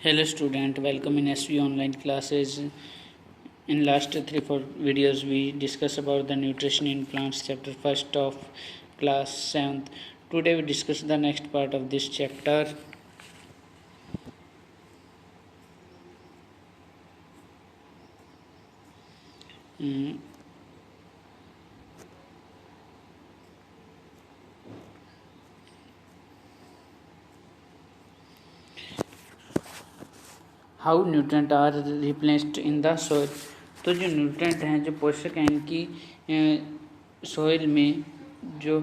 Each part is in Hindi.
Hello student, welcome in SV online classes. In last 3-4 videos we discuss about the nutrition in plants chapter 1st of class 7th. Today we discuss the next part of this chapter. How nutrient are replaced in the soil. तो जो न्यूट्रेंट हैं, जो पोषक हैं, इनकी सोइल में जो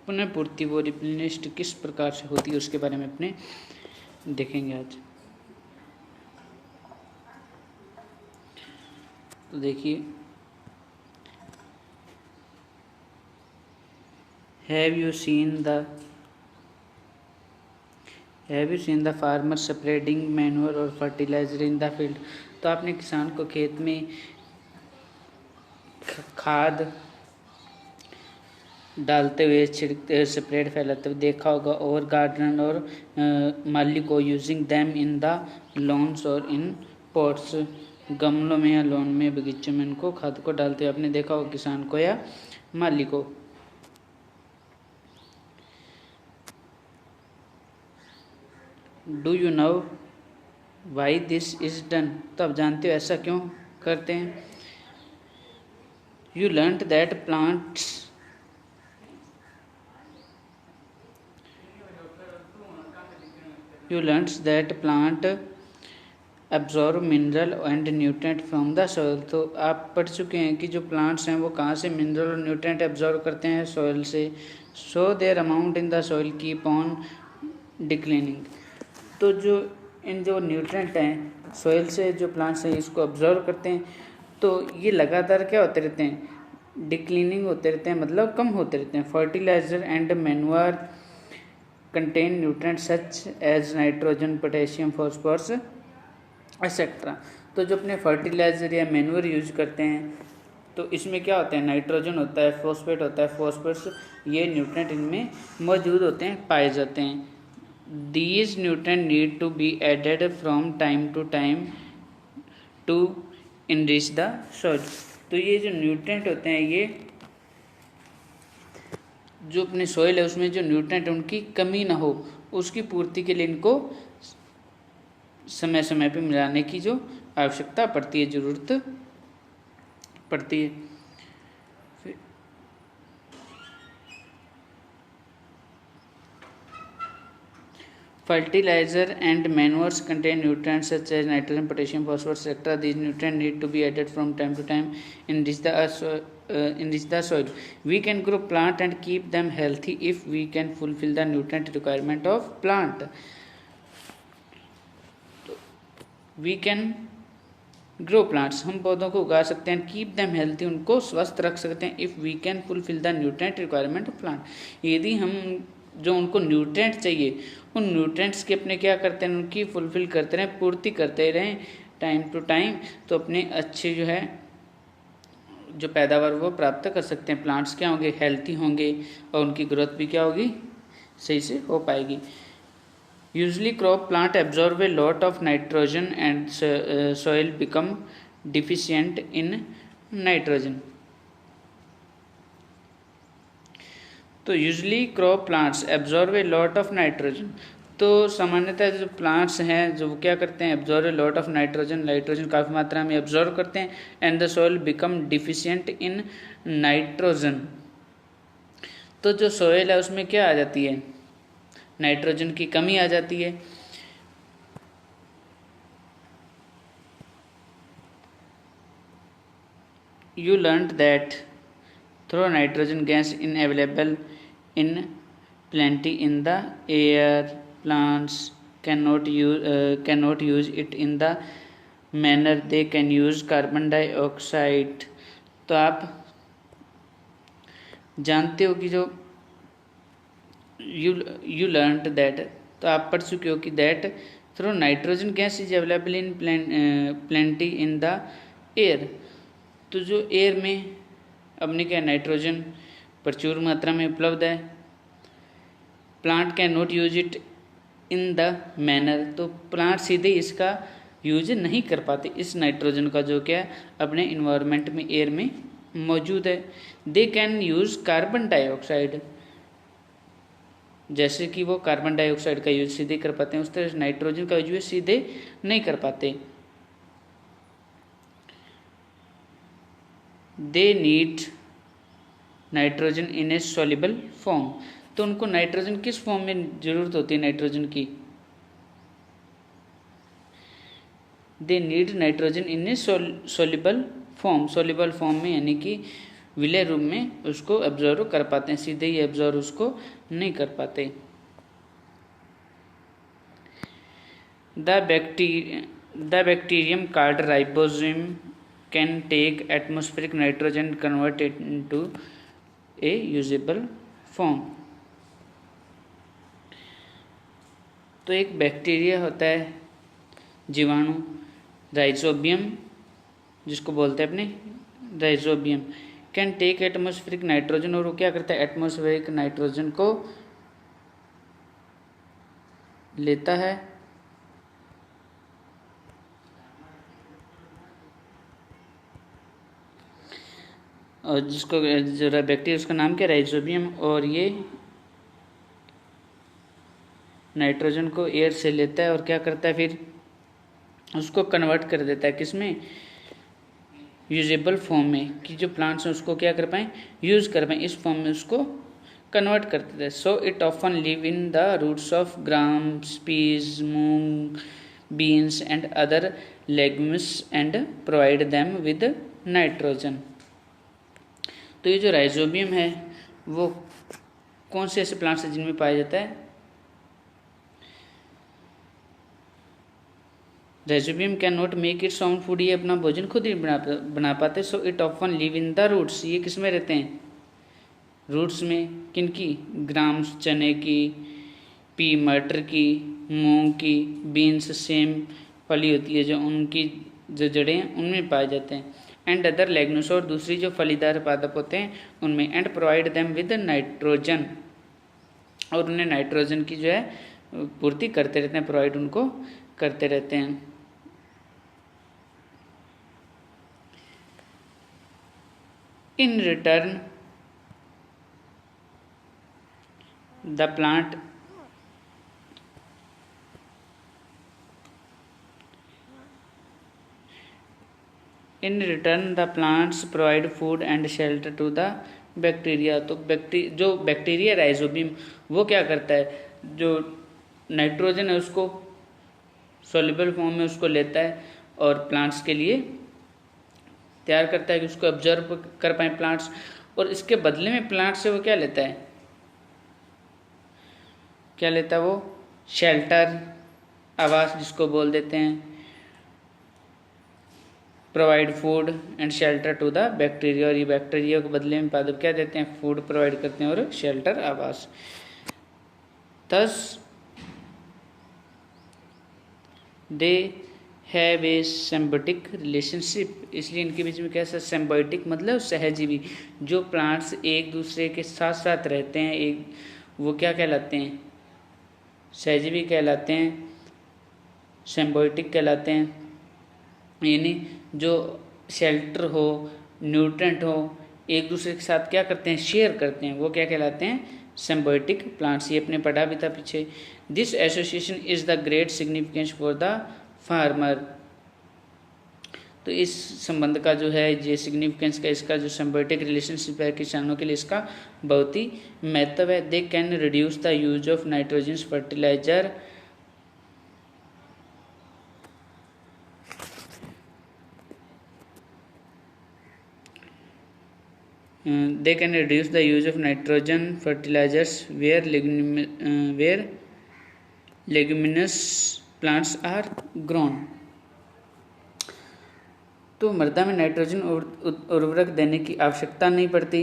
पुनःपूर्ति वो रिप्लेस्ड किस प्रकार से होती है उसके बारे में अपने देखेंगे आज। तो देखिए, have you seen the farmer spreading manure और फर्टिलाइजर इन द फील्ड। तो आपने किसान को खेत में खाद डालते हुए, छिड़कते, स्प्रेड फैलाते हुए देखा होगा। और गार्डनर और माली को using them in the lawns और इन पॉट्स, गमलों में या लॉन में, बगीचों में इनको खाद को डालते हुए आपने देखा होगा किसान को या माली को। Do you know why this is done. तो आप जानते हो ऐसा क्यों करते हैं। You learn that plant absorb mineral and nutrient from the soil. तो आप पढ़ चुके हैं कि जो प्लांट्स हैं वो कहाँ से मिनरल और न्यूट्रेंट एब्जॉर्ब करते हैं, सॉइल से। So their amount in the soil keep on declining. तो जो न्यूट्रेंट हैं सॉइल से, जो प्लांट्स हैं इसको ऑब्जर्व करते हैं, तो ये लगातार क्या होते रहते हैं, डिक्लाइनिंग होते रहते हैं, मतलब कम होते रहते हैं। Fertiliser and manure contain nutrient such as nitrogen, potassium, phosphorus etcetera. तो जो अपने फर्टिलाइजर या मैन्योर यूज करते हैं तो इसमें क्या होता है, नाइट्रोजन होता है, फॉस्फेट होता है, फॉस्फोरस, ये न्यूट्रेंट इनमें मौजूद होते हैं, पाए जाते हैं। These nutrients need to be added from time to time to enrich the soil। तो ये जो न्यूट्रेंट होते हैं, ये जो अपने सोइल है उसमें जो न्यूट्रेंट उनकी कमी ना हो उसकी पूर्ति के लिए इनको समय समय पे मिलाने की जो आवश्यकता पड़ती है, ज़रूरत पड़ती है। Fertilizer and manures contain nutrients such as nitrogen, potassium, phosphorus, etc. These nutrients need to be added from time to time in the soil. We can grow plant and keep them healthy if we can fulfill the nutrient requirement of plant. We can grow plants, हम पौधों को उगा सकते हैं, कीप देम हेल्थी, उनको स्वस्थ रख सकते हैं, if we can fulfil the nutrient requirement of plant. यदि हम जो उनको न्यूट्रेंट चाहिए उन न्यूट्रेंट्स के अपने क्या करते हैं, उनकी फुलफिल करते रहें, पूर्ति करते रहें टाइम टू टाइम, तो अपने अच्छे जो है जो पैदावार वो प्राप्त कर सकते हैं। प्लांट्स क्या होंगे, हेल्थी होंगे और उनकी ग्रोथ भी क्या होगी, सही से हो पाएगी। Usually crop plant absorb a lot of nitrogen and soil become deficient in nitrogen। तो usually crop plants absorb a lot of nitrogen. तो सामान्यतः जो प्लांट्स हैं जो वो क्या करते हैं, absorb a lot of nitrogen, nitrogen काफ़ी मात्रा में एब्जॉर्ब करते हैं। And the soil become deficient in nitrogen. तो जो सॉइल है उसमें क्या आ जाती है, नाइट्रोजन की कमी आ जाती है। You learned that through nitrogen gas is available in plenty in the air, plants cannot use it in the manner they can use carbon dioxide। तो आप जानते हो कि जो you learned that, तो आप पढ़ चुके हो कि that through nitrogen gas is available in plenty in the air। तो जो एयर में अपने क्या नाइट्रोजन प्रचुर मात्रा में उपलब्ध है। Plant can not use it in the manner, तो प्लांट सीधे इसका यूज नहीं कर पाते, इस नाइट्रोजन का जो क्या है अपने इन्वायरमेंट में, एयर में मौजूद है। They can use carbon dioxide, जैसे कि वो कार्बन डाइऑक्साइड का यूज सीधे कर पाते हैं, उस तरह नाइट्रोजन का यूज सीधे नहीं कर पाते। They need nitrogen in A soluble form, तो उनको नाइट्रोजन किस फॉर्म में जरूरत होती है नाइट्रोजन की? They need nitrogen in A soluble form, soluble form में यानी कि विलय रूप में उसको एब्जॉर्व कर पाते हैं, सीधे ही एब्जॉर्व उसको नहीं कर पाते। The bacterium called ribosome can take atmospheric nitrogen convert it into a usable form. तो एक बैक्टीरिया होता है जीवाणु राइजोबियम, जिसको बोलते हैं अपने rhizobium, can take atmospheric nitrogen, और वो क्या करता है एटमॉस्फेरिक नाइट्रोजन को लेता है और जिसको जो बैक्टीरिया उसका नाम क्या राइजोबियम, और ये नाइट्रोजन को एयर से लेता है और क्या करता है फिर उसको कन्वर्ट कर देता है किसमें, यूजेबल फॉर्म में, कि जो प्लांट्स हैं उसको क्या कर पाएँ यूज़ कर पाएँ, इस फॉर्म में उसको कन्वर्ट कर देता है। So it often live in the roots of grams, peas, moong, beans and other legumes and provide them with nitrogen. तो ये जो राइजोबियम है वो कौन से ऐसे प्लांट्स हैं जिनमें पाया जाता है? Rhizobium can not make its own food, ये अपना भोजन खुद ही बना पाते। So it often live in the roots, ये किस में रहते हैं? रूट्स में। किनकी? ग्राम्स चने की, पी मटर की, मूंग की, बीन्स सेम फली होती है जो उनकी जो जड़ें हैं उनमें पाए जाते हैं। एंड अदर लेग्यूम्स, और दूसरी जो फलीदार पादप होते हैं उनमें। And provide them with nitrogen, और उन्हें नाइट्रोजन की जो है पूर्ति करते रहते हैं, प्रोवाइड उनको करते रहते हैं। In return the plant in return the plants provide food and shelter to the bacteria. तो जो बैक्टीरिया राइजोबियम वो क्या करता है, जो नाइट्रोजन है उसको सॉल्युबल फॉर्म में उसको लेता है और प्लांट्स के लिए तैयार करता है कि उसको ऑब्जर्व कर पाए प्लांट्स, और इसके बदले में प्लांट से वो क्या लेता है, क्या लेता है वो? शेल्टर, आवास जिसको बोल देते हैं। Provide food and shelter to the bacteria, और ये बैक्टीरिया को बदले में पादप क्या देते हैं? फूड प्रोवाइड करते हैं और शेल्टर, आवास। Thus they have a symbiotic relationship, इसलिए इनके बीच में कैसा सिम्बायोटिक मतलब सहजीवी, जो प्लांट्स एक दूसरे के साथ साथ रहते हैं एक, वो क्या कहलाते हैं? सहजीवी कहलाते हैं, सिम्बायोटिक कहलाते हैं। यानी जो शेल्टर हो, न्यूट्रेंट हो, एक दूसरे के साथ क्या करते हैं? शेयर करते हैं, वो क्या कहलाते हैं? Symbiotic plants. ये अपने पढ़ा भी था पीछे। This association is the great significance for the farmer, तो इस संबंध का जो है ये सिग्निफिकेंस का, इसका जो सिम्बायोटिक रिलेशनशिप है किसानों के लिए, इसका बहुत ही महत्व है। They can reduce the use of nitrogen fertiliser, they can reduce the use of nitrogen fertilizers where leguminous plants are grown। तो मृदा में नाइट्रोजन उर्वरक देने की आवश्यकता नहीं पड़ती,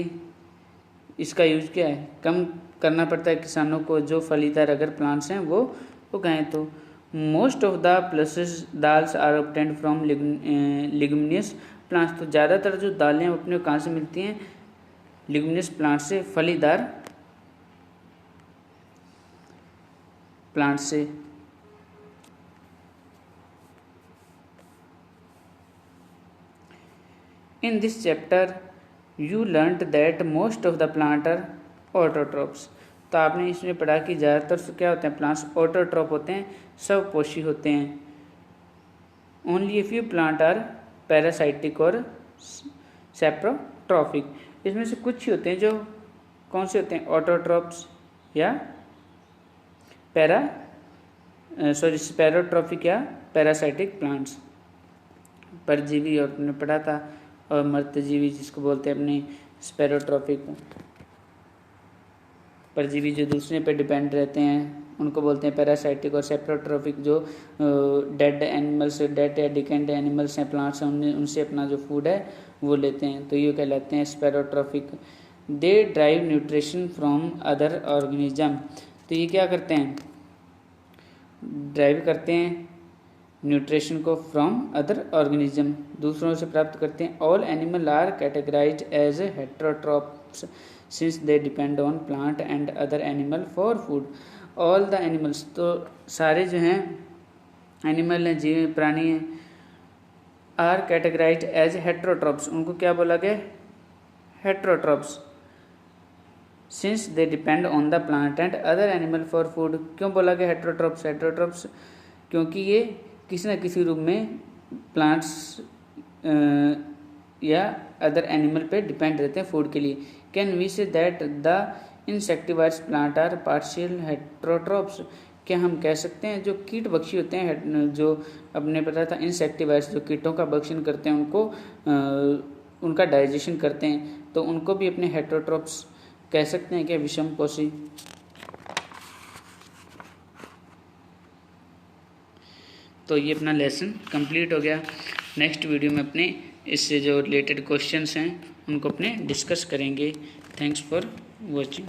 इसका यूज क्या है? कम करना पड़ता है किसानों को, जो फलीदार अगर प्लांट्स हैं वो उगाएं तो। Most of the pulses dals are obtained from leguminous plants, तो ज़्यादातर जो दालें अपने कहाँ से मिलती हैं? लिग्यूमिनस प्लांट से, फलीदार प्लांट से। In this chapter you learned that most of the plant are autotrophs. तो आपने इसमें पढ़ा कि ज़्यादातर क्या होते हैं प्लांट्स ऑटोट्रॉप होते हैं, स्वपोषी होते हैं। Only a few plant are parasitic और सेप्रोट्रॉफिक। इसमें से कुछ ही होते हैं जो कौन से होते हैं, ऑटोट्रॉप्स या स्पेरोट्रॉफिक या पैरासाइटिक प्लांट्स। परजीवी और तुमने पढ़ा था, और मर्तजीवी जिसको बोलते हैं अपने स्पेरोट्रॉफिक। परजीवी जो दूसरे पे डिपेंड रहते हैं उनको बोलते हैं पैरासाइटिक, और सेप्रोट्रॉफिक जो डेड एनिमल्स, डेड या डिकेंड एनिमल्स हैं, प्लांट्स हैं, उनसे अपना जो फूड है वो लेते हैं, तो ये कहलाते हैं saprotrophic. They drive nutrition from other organism. तो ये क्या करते हैं, ड्राइव करते हैं न्यूट्रिशन को फ्रॉम अदर ऑर्गेनिज्म, दूसरों से प्राप्त करते हैं। All animal are categorised as heterotrophs since they depend on plant and other animal for food. All the animals, तो सारे जो हैं एनिमल हैं, जीव प्राणी हैं, आर कैटेगराइज्ड एज हेटेरोट्रॉप्स, उनको क्या बोला गया, heterotrophs. Since they depend on the plant and other animal for food. क्यों बोला गया हेटेरोट्रॉप्स, हेटेरोट्रॉप्स क्योंकि ये किसी न किसी रूप में प्लांट्स या अदर एनिमल पे डिपेंड रहते हैं फूड के लिए। Can we say that the insectivorous plant are partial heterotrophs. क्या हम कह सकते हैं जो कीट भक्षी होते हैं, जो अपने पता था इंसेक्टिवाइड्स जो कीटों का भक्षण करते हैं, उनको उनका डाइजेशन करते हैं, तो उनको भी अपने हेटेरोट्रॉप्स कह सकते हैं क्या, विषमपोषी। तो ये अपना लेसन कंप्लीट हो गया। नेक्स्ट वीडियो में अपने इससे जो रिलेटेड क्वेश्चंस हैं उनको अपने डिस्कस करेंगे। Thanks for watching.